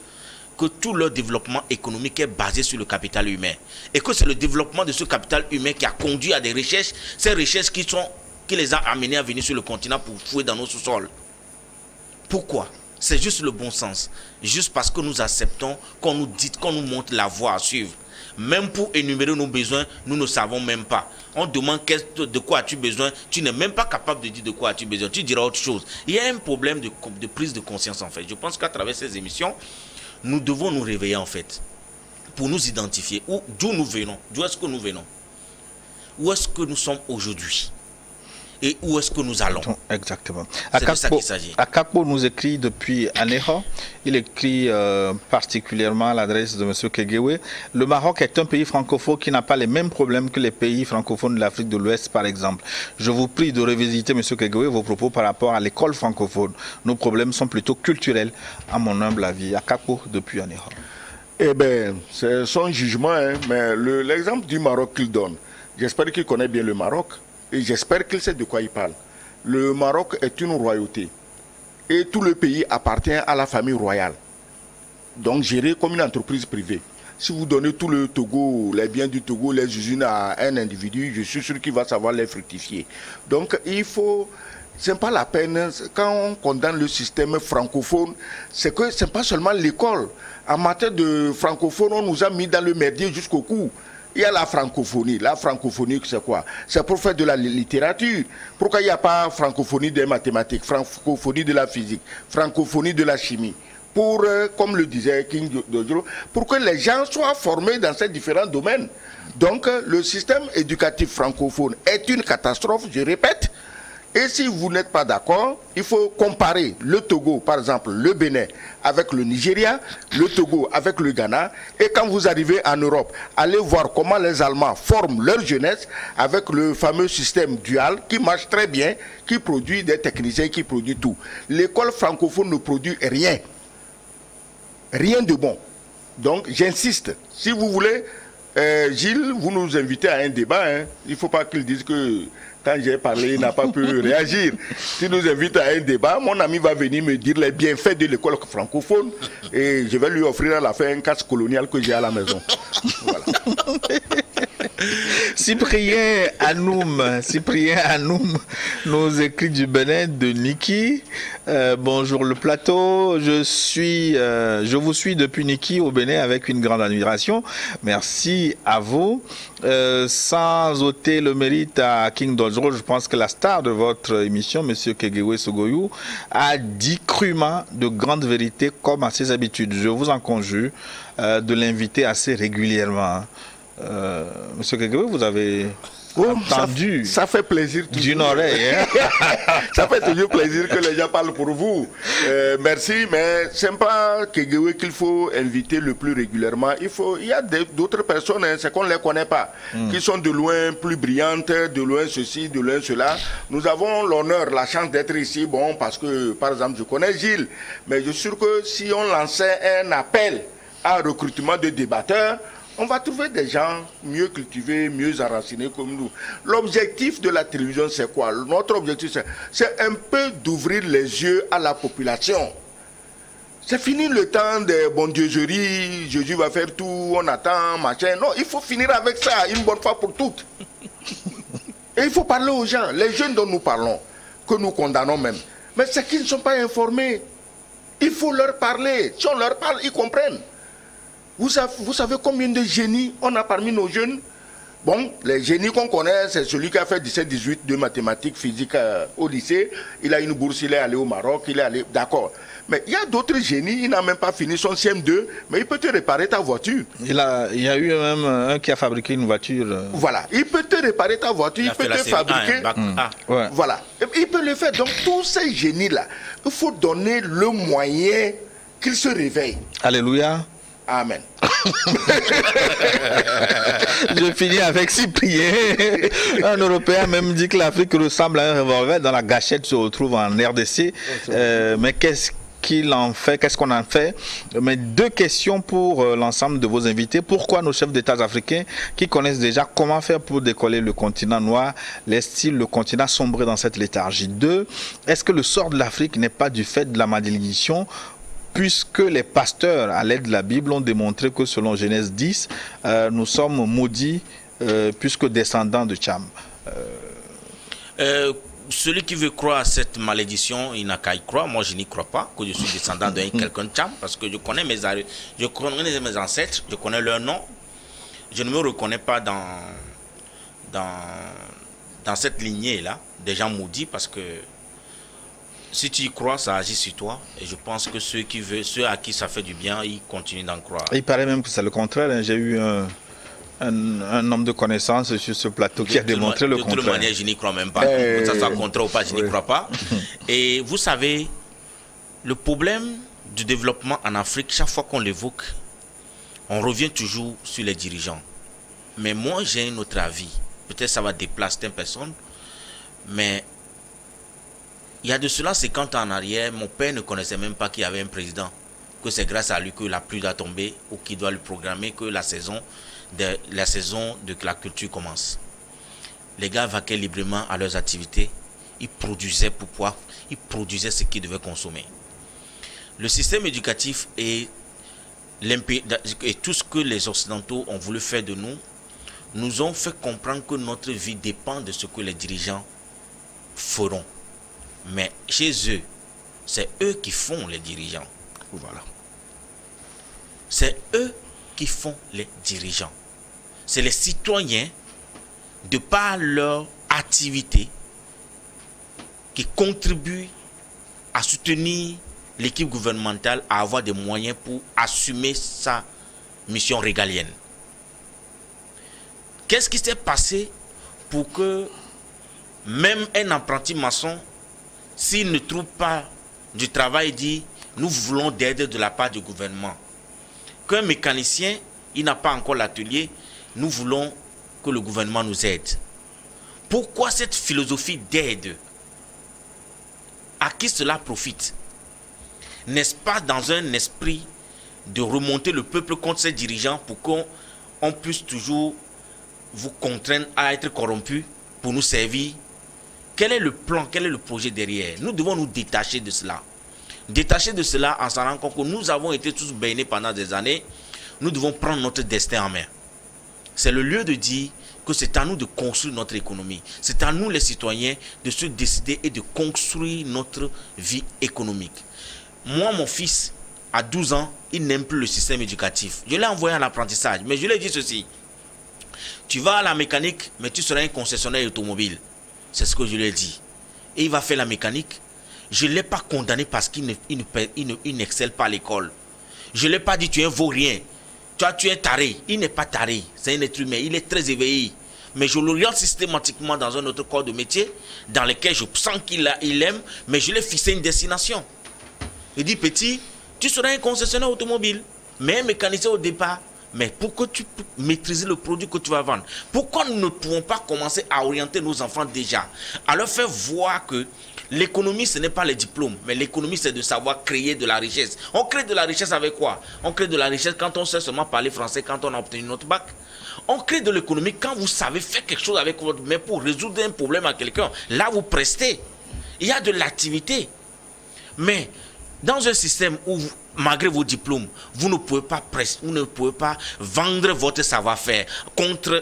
que tout leur développement économique est basé sur le capital humain? Et que c'est le développement de ce capital humain qui a conduit à des richesses, ces richesses qui les a amenés à venir sur le continent pour fouiller dans nos sous-sols. Pourquoi? C'est juste le bon sens. Juste parce que nous acceptons qu'on nous dise, qu'on nous montre la voie à suivre. Même pour énumérer nos besoins, nous ne savons même pas. On demande de quoi as-tu besoin, tu n'es même pas capable de dire de quoi as-tu besoin, tu diras autre chose. Il y a un problème de prise de conscience en fait. Je pense qu'à travers ces émissions, nous devons nous réveiller en fait, pour nous identifier d'où nous venons, d'où est-ce que nous venons, où est-ce que nous sommes aujourd'hui et où est-ce que nous allons. Exactement. C'est de ça qu'il s'agit. Akakpo nous écrit depuis Anéha. Il écrit particulièrement à l'adresse de M. Kegewe. Le Maroc est un pays francophone qui n'a pas les mêmes problèmes que les pays francophones de l'Afrique de l'Ouest, par exemple. Je vous prie de revisiter, M. Kegewe, vos propos par rapport à l'école francophone. Nos problèmes sont plutôt culturels, à mon humble avis. Akakpo depuis Anéha. Eh bien, c'est son jugement, hein, mais l'exemple du Maroc qu'il donne, j'espère qu'il connaît bien le Maroc. Et j'espère qu'il sait de quoi il parle. Le Maroc est une royauté. Et tout le pays appartient à la famille royale. Donc géré comme une entreprise privée. Si vous donnez tout le Togo, les biens du Togo, les usines à un individu, je suis sûr qu'il va savoir les fructifier. Donc il faut... C'est pas la peine, quand on condamne le système francophone, c'est que c'est pas seulement l'école. En matière de francophone, on nous a mis dans le merdier jusqu'au cou. Il y a la francophonie. La francophonie, c'est quoi? C'est pour faire de la littérature. Pourquoi il n'y a pas francophonie des mathématiques, francophonie de la physique, francophonie de la chimie? Pour, comme le disait King Dodro, pour que les gens soient formés dans ces différents domaines. Donc, le système éducatif francophone est une catastrophe, je répète. Et si vous n'êtes pas d'accord, il faut comparer le Togo, par exemple, le Bénin avec le Nigeria, le Togo avec le Ghana. Et quand vous arrivez en Europe, allez voir comment les Allemands forment leur jeunesse avec le fameux système dual qui marche très bien, qui produit des techniciens, qui produit tout. L'école francophone ne produit rien. Rien de bon. Donc, j'insiste, si vous voulez, Gilles, vous nous invitez à un débat. Hein. Il ne faut pas qu'il dise que... Quand j'ai parlé, il n'a pas pu réagir. Tu nous invites à un débat, mon ami va venir me dire les bienfaits de l'école francophone et je vais lui offrir à la fin un casque colonial que j'ai à la maison. Voilà. Cyprien Anoum nous écrit du Bénin de Niki. Bonjour le plateau, je vous suis depuis Niki au Bénin avec une grande admiration. Merci à vous. Sans ôter le mérite à King Dodro, je pense que la star de votre émission, M. Kegewe Sogoyou, a dit crûment de grandes vérités comme à ses habitudes. Je vous en conjure de l'inviter assez régulièrement. Monsieur Kegewe, vous avez entendu. Ça fait plaisir d'une oreille. Hein? Ça fait toujours plaisir que les gens parlent pour vous. Merci, mais c'est pas Kegewe qu'il faut inviter le plus régulièrement. Il y a d'autres personnes, hein, c'est qu'on ne les connaît pas, qui sont de loin plus brillantes, de loin ceci, de loin cela. Nous avons l'honneur, la chance d'être ici, bon, parce que, par exemple, je connais Gilles, mais je suis sûr que si on lançait un appel à recrutement de débatteurs, on va trouver des gens mieux cultivés, mieux enracinés comme nous. L'objectif de la télévision, c'est quoi? Notre objectif, c'est un peu d'ouvrir les yeux à la population. C'est fini le temps des bondieuseries, Jésus va faire tout, on attend, machin. Non, il faut finir avec ça, une bonne fois pour toutes. Et il faut parler aux gens, les jeunes dont nous parlons, que nous condamnons même. Mais c'est qu'ils ne sont pas informés. Il faut leur parler. Si on leur parle, ils comprennent. Vous savez combien de génies on a parmi nos jeunes? Bon, les génies qu'on connaît, c'est celui qui a fait 17-18 de mathématiques, physique au lycée. Il a une bourse, il est allé au Maroc, il est allé... D'accord. Mais il y a d'autres génies, il n'a même pas fini son CM2, mais il peut te réparer ta voiture. Il y a eu même un qui a fabriqué une voiture. Voilà, il peut te réparer ta voiture, il peut te fabriquer... Ouais. Voilà, il peut le faire. Donc tous ces génies-là, il faut donner le moyen qu'ils se réveillent. Alléluia. Amen. Je finis avec Cyprien. Un Européen même dit que l'Afrique ressemble à un revolver. Dans la gâchette se retrouve en RDC. Mais qu'est-ce qu'il en fait? Qu'est-ce qu'on en fait? Mais deux questions pour l'ensemble de vos invités. Pourquoi nos chefs d'État africains, qui connaissent déjà comment faire pour décoller le continent noir, laissent-ils le continent sombrer dans cette léthargie? Deux, est-ce que le sort de l'Afrique n'est pas du fait de la malédiction, puisque les pasteurs, à l'aide de la Bible, ont démontré que selon Genèse 10, nous sommes maudits puisque descendants de Tcham. Celui qui veut croire à cette malédiction, il n'a qu'à y croire. Moi, je n'y crois pas, que je suis descendant d'un quelqu'un de Tcham, parce que je connais mes ancêtres, je connais leur nom. Je ne me reconnais pas dans cette lignée-là, des gens maudits, parce que si tu y crois, ça agit sur toi. Et je pense que ceux à qui ça fait du bien, ils continuent d'en croire. Il paraît même que c'est le contraire. J'ai eu un homme de connaissances sur ce plateau qui a démontré le contraire. De toute manière, je n'y crois même pas. Que ça soit contraire ou pas, je n'y crois pas. Et vous savez, le problème du développement en Afrique, chaque fois qu'on l'évoque, on revient toujours sur les dirigeants. Mais moi, j'ai un autre avis. Peut-être ça va déplacer certaines personnes, mais il y a de cela 50 ans en arrière, mon père ne connaissait même pas qu'il y avait un président. Que c'est grâce à lui que la pluie doit tomber ou qu'il doit lui programmer que la saison de la culture commence. Les gars vaquaient librement à leurs activités. Ils produisaient ils produisaient ce qu'ils devaient consommer. Le système éducatif et tout ce que les Occidentaux ont voulu faire de nous ont fait comprendre que notre vie dépend de ce que les dirigeants feront. Mais chez eux, c'est eux qui font les dirigeants. Voilà. C'est eux qui font les dirigeants. C'est les citoyens, de par leur activité, qui contribuent à soutenir l'équipe gouvernementale à avoir des moyens pour assumer sa mission régalienne. Qu'est-ce qui s'est passé pour que même un apprenti maçon, s'il ne trouve pas du travail, dit nous voulons d'aide de la part du gouvernement. Qu'un mécanicien, il n'a pas encore l'atelier, nous voulons que le gouvernement nous aide. Pourquoi cette philosophie d'aide? À qui cela profite? N'est-ce pas dans un esprit de remonter le peuple contre ses dirigeants pour qu'on puisse toujours vous contraindre à être corrompu pour nous servir? Quel est le plan, quel est le projet derrière? Nous devons nous détacher de cela. Détacher de cela en s'en rendant compte que nous avons été tous baignés pendant des années. Nous devons prendre notre destin en main. C'est le lieu de dire que c'est à nous de construire notre économie. C'est à nous les citoyens de se décider et de construire notre vie économique. Moi, mon fils, à 12 ans, il n'aime plus le système éducatif. Je l'ai envoyé en apprentissage, mais je lui ai dit ceci. Tu vas à la mécanique, mais tu seras un concessionnaire automobile. C'est ce que je lui ai dit. Et il va faire la mécanique. Je ne l'ai pas condamné parce qu'il n'excelle pas à l'école. Je ne l'ai pas dit tu es un vaurien. Tu es taré. Il n'est pas taré. C'est un être humain. Il est très éveillé. Mais je l'oriente systématiquement dans un autre corps de métier dans lequel je sens qu'il aime, mais je l'ai fixé une destination. Il dit petit, tu seras un concessionnaire automobile, mais un mécanicien au départ. Mais pour que tu puisses maîtriser le produit que tu vas vendre, pourquoi nous ne pouvons pas commencer à orienter nos enfants déjà, à leur faire voir que l'économie, ce n'est pas les diplômes, mais l'économie, c'est de savoir créer de la richesse. On crée de la richesse avec quoi? On crée de la richesse quand on sait seulement parler français, quand on a obtenu notre bac. On crée de l'économie quand vous savez faire quelque chose avec votre main pour résoudre un problème à quelqu'un. Là, vous prestez. Il y a de l'activité. Mais dans un système où, malgré vos diplômes, vous ne pouvez pas vendre votre savoir-faire.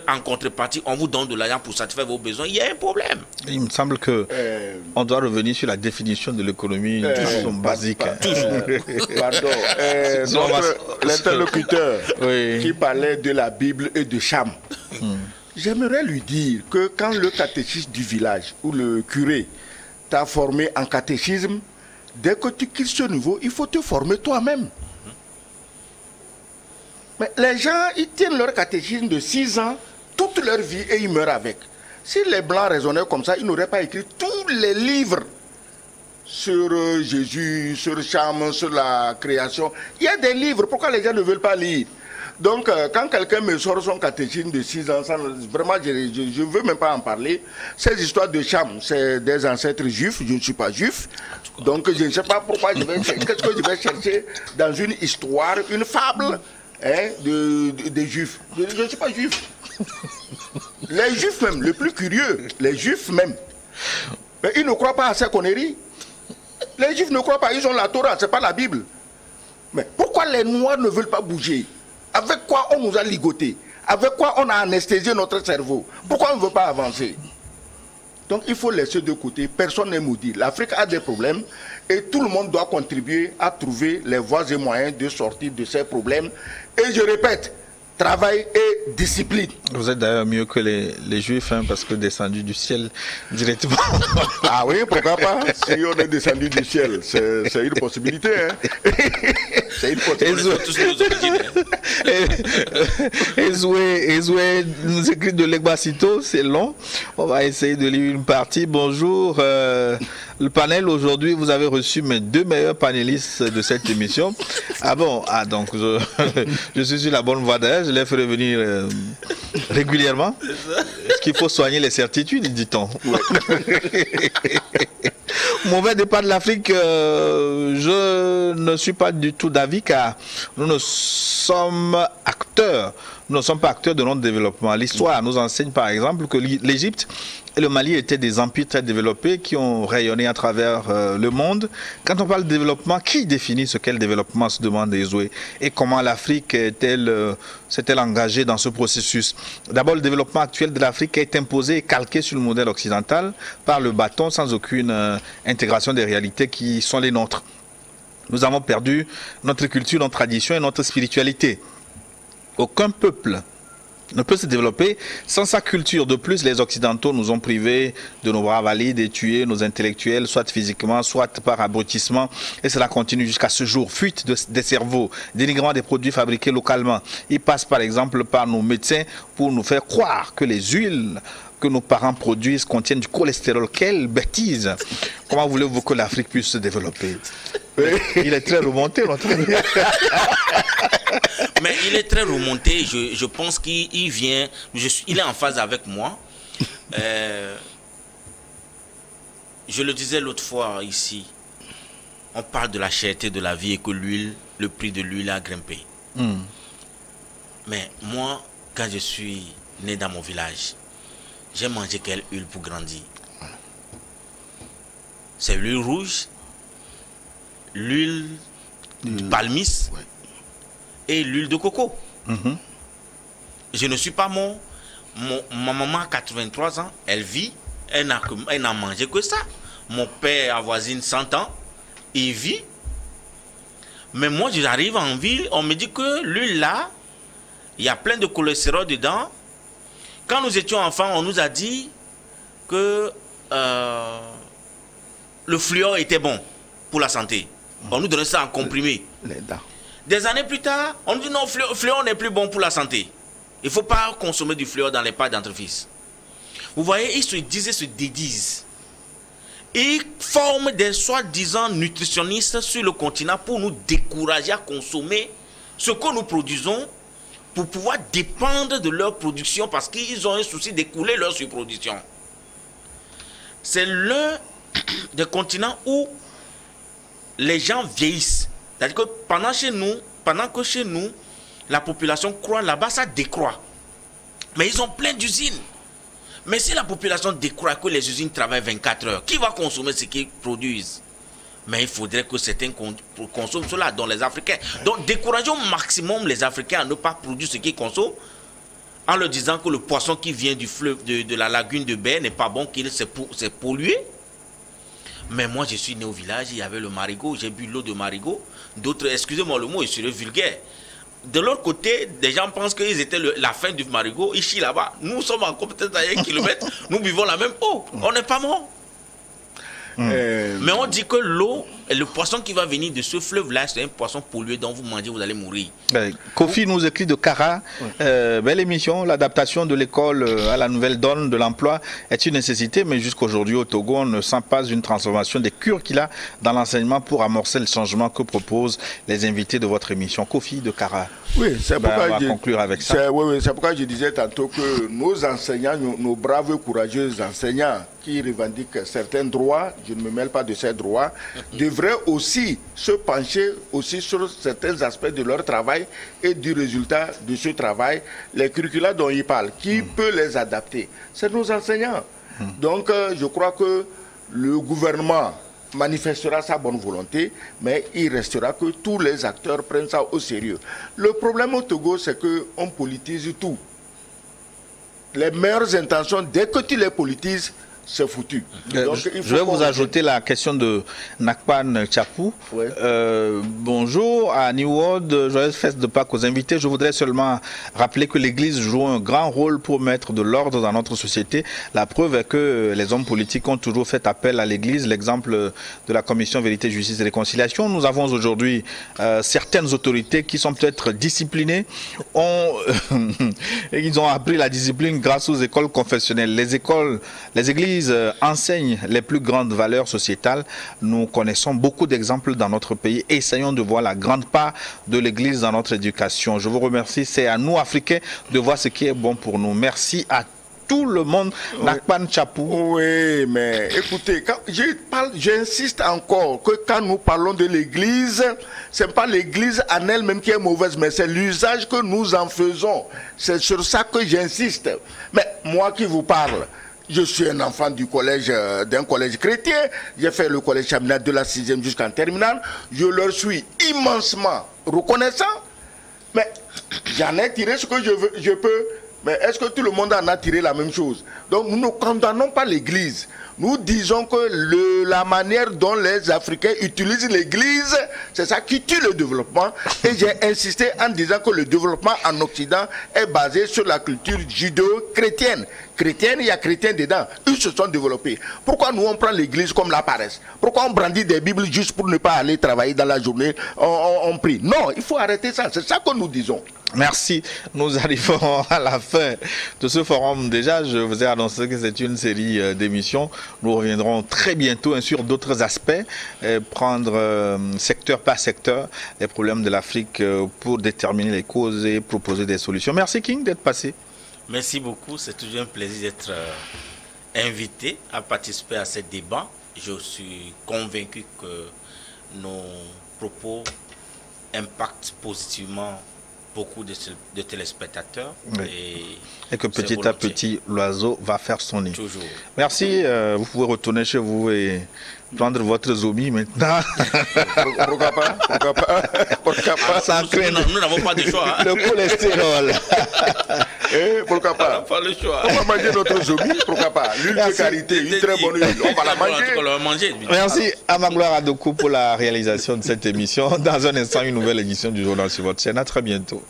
En contrepartie, on vous donne de l'argent pour satisfaire vos besoins. Il y a un problème. Il me semble que on doit revenir sur la définition de l'économie de façon basique. Pardon. L'interlocuteur qui parlait de la Bible et de Cham. J'aimerais lui dire que quand le catéchisme du village ou le curé t'a formé en catéchisme, dès que tu quittes ce niveau, il faut te former toi-même. Mais les gens, ils tiennent leur catéchisme de 6 ans, toute leur vie, et ils meurent avec. Si les Blancs raisonnaient comme ça, ils n'auraient pas écrit tous les livres sur Jésus, sur Cham, sur la création. Il y a des livres, pourquoi les gens ne veulent pas lire? Donc, quand quelqu'un me sort son catéchisme de 6 ans, ça, vraiment, je ne veux même pas en parler. Ces histoires de Cham, c'est des ancêtres juifs, je ne suis pas juif. Donc, je ne sais pas pourquoi qu'est-ce que je vais chercher dans une histoire, une fable des juifs. Je ne suis pas juif. Les juifs même, les plus curieux, les juifs même, mais ils ne croient pas à ces conneries. Les juifs ne croient pas, ils ont la Torah, ce n'est pas la Bible. Mais pourquoi les Noirs ne veulent pas bouger? Avec quoi on nous a ligotés? Avec quoi on a anesthésié notre cerveau? Pourquoi on ne veut pas avancer? Donc il faut laisser de côté, personne n'est maudit. L'Afrique a des problèmes et tout le monde doit contribuer à trouver les voies et moyens de sortir de ces problèmes. Et je répète, travail et discipline. Vous êtes d'ailleurs mieux que les Juifs, hein, parce que descendu du ciel directement. Ah oui, pourquoi pas? Si on est descendu du ciel, c'est une possibilité. Hein. C'est une possibilité. Ezoué nous écrit de l'Egbacito, c'est long. On va essayer de lire une partie. Bonjour. Le panel, aujourd'hui, vous avez reçu mes 2 meilleurs panélistes de cette émission. Ah bon? Ah, donc je suis sur la bonne voie d'ailleurs. Je les fais revenir régulièrement. Est-ce qu'il faut soigner les certitudes, dit-on? Ouais. Mauvais départ de l'Afrique, je ne suis pas du tout d'avis, car nous ne sommes acteurs. Nous ne sommes pas acteurs de notre développement. L'histoire nous enseigne par exemple que l'Égypte et le Mali étaient des empires très développés qui ont rayonné à travers le monde. Quand on parle de développement, qui définit ce qu'est le développement, se demande Ezoué, et comment l'Afrique s'est-elle engagée dans ce processus? D'abord, le développement actuel de l'Afrique est imposé et calqué sur le modèle occidental par le bâton, sans aucune intégration des réalités qui sont les nôtres. Nous avons perdu notre culture, notre tradition et notre spiritualité. Aucun peuple ne peut se développer sans sa culture. De plus, les Occidentaux nous ont privés de nos bras valides et tués nos intellectuels, soit physiquement, soit par abrutissement. Et cela continue jusqu'à ce jour. Fuite des cerveaux, dénigrement des produits fabriqués localement. Ils passent par exemple par nos médecins pour nous faire croire que les huiles que nos parents produisent contiennent du cholestérol. Quelle bêtise! Comment voulez-vous que l'Afrique puisse se développer? Il est très remonté, notre ami. Mais il est très remonté. Je pense qu'il vient. Il est en phase avec moi. Je le disais l'autre fois ici. On parle de la cherté de la vie et que le prix de l'huile a grimpé. Mais moi, quand je suis né dans mon village, j'ai mangé quelle huile pour grandir? C'est l'huile rouge, l'huile de palmiste et l'huile de coco. Je ne suis pas mort. Ma maman a 83 ans, elle vit, elle n'a mangé que ça. Mon père avoisine 100 ans, il vit. Mais moi, j'arrive en ville, on me dit que l'huile là, il y a plein de cholestérol dedans. Quand nous étions enfants, on nous a dit que le fluor était bon pour la santé. On nous donnait ça en comprimé. Des années plus tard, on nous dit non, le fluor n'est plus bon pour la santé. Il ne faut pas consommer du fluor dans les pâtes dentifrice. Vous voyez, ils se dédisent. Ils forment des soi-disant nutritionnistes sur le continent pour nous décourager à consommer ce que nous produisons, pour pouvoir dépendre de leur production parce qu'ils ont un souci d'écouler leur surproduction. C'est l'un des continents où les gens vieillissent. C'est-à-dire que pendant que chez nous, la population croît, là-bas, ça décroît. Mais ils ont plein d'usines. Mais si la population décroît, que les usines travaillent 24 heures, qui va consommer ce qu'ils produisent? Mais il faudrait que certains consomment cela, dont les Africains. Donc, décourageons au maximum les Africains à ne pas produire ce qu'ils consomment, en leur disant que le poisson qui vient du fleuve, de la lagune de Baie n'est pas bon, qu'il s'est pollué. Mais moi, je suis né au village, il y avait le marigot, j'ai bu l'eau de marigot. D'autres, excusez-moi le mot, il serait vulgaire. de l'autre côté, des gens pensent qu'ils étaient la fin du marigot, ici, là-bas. Nous sommes encore peut-être à 1 kilomètre, nous buvons la même eau. On n'est pas morts. Mais on dit que l'eau, le poisson qui va venir de ce fleuve-là, c'est un poisson pollué dont vous mangez, vous allez mourir. Kofi nous écrit de Kara, belle émission, l'adaptation de l'école à la nouvelle donne de l'emploi est une nécessité, mais jusqu'aujourd'hui au Togo, on ne sent pas une transformation des cures qu'il a dans l'enseignement pour amorcer le changement que proposent les invités de votre émission. Kofi de Kara. Oui, c'est pourquoi on va conclure avec ça. C'est pourquoi je disais tantôt que nos enseignants, nos braves et courageux enseignants qui revendiquent certains droits, je ne me mêle pas de ces droits, devraient aussi se pencher aussi sur certains aspects de leur travail et du résultat de ce travail. Les curricula dont ils parlent, qui peut les adapter? C'est nos enseignants. Donc, je crois que le gouvernement manifestera sa bonne volonté, mais il restera que tous les acteurs prennent ça au sérieux. Le problème au Togo, c'est qu'on politise tout. Les meilleures intentions, dès que tu les politises, c'est foutu. Donc, je vais vous ajouter la question de Nakpan Chapou. Ouais. Bonjour à New World, joyeuse fête de Pâques aux invités. Je voudrais seulement rappeler que l'Église joue un grand rôle pour mettre de l'ordre dans notre société. La preuve est que les hommes politiques ont toujours fait appel à l'Église. L'exemple de la Commission Vérité, Justice et Réconciliation. Nous avons aujourd'hui certaines autorités qui sont peut-être disciplinées. Ils ont appris la discipline grâce aux écoles confessionnelles. Les églises enseignent les plus grandes valeurs sociétales. Nous connaissons beaucoup d'exemples dans notre pays. Essayons de voir la grande part de l'Église dans notre éducation. Je vous remercie. C'est à nous, Africains, de voir ce qui est bon pour nous. Merci à tout le monde. Nakpan Chapou. Oui, mais écoutez, j'insiste encore que quand nous parlons de l'Église, ce n'est pas l'Église en elle-même qui est mauvaise, mais c'est l'usage que nous en faisons. C'est sur ça que j'insiste. Mais moi qui vous parle, je suis un enfant du collège, d'un collège chrétien. J'ai fait le collège Chaminade de la 6e jusqu'en terminale. Je leur suis immensement reconnaissant. Mais j'en ai tiré ce que je peux. Mais est-ce que tout le monde en a tiré la même chose? Donc nous ne condamnons pas l'Église. Nous disons que la manière dont les Africains utilisent l'Église, c'est ça qui tue le développement. Et j'ai insisté en disant que le développement en Occident est basé sur la culture judéo-chrétienne. Chrétienne, il y a chrétien dedans. Ils se sont développés. Pourquoi nous on prend l'Église comme la paresse? Pourquoi on brandit des Bibles juste pour ne pas aller travailler dans la journée? On prie. Non, il faut arrêter ça. C'est ça que nous disons. Merci. Nous arrivons à la fin de ce forum. Déjà, je vous ai annoncé que c'est une série d'émissions. Nous reviendrons très bientôt sur d'autres aspects, prendre secteur par secteur les problèmes de l'Afrique pour déterminer les causes et proposer des solutions. Merci King d'être passé. Merci beaucoup. C'est toujours un plaisir d'être invité à participer à ce débat. Je suis convaincu que nos propos impactent positivement beaucoup de téléspectateurs. Oui. Et que petit à petit, l'oiseau va faire son nid. Toujours. Merci. Vous pouvez retourner chez vous et prendre votre zombie maintenant. Pourquoi pas? Nous n'avons pas de choix. Hein. Le cholestérol. Pourquoi pas? On n'a pas le choix. On va manger notre zombie, pourquoi pas? L'huile de qualité, une très bonne huile. On va la manger. Merci à Magloire Adokou pour la réalisation de cette émission. Dans un instant, une nouvelle édition du journal sur votre chaîne. À très bientôt.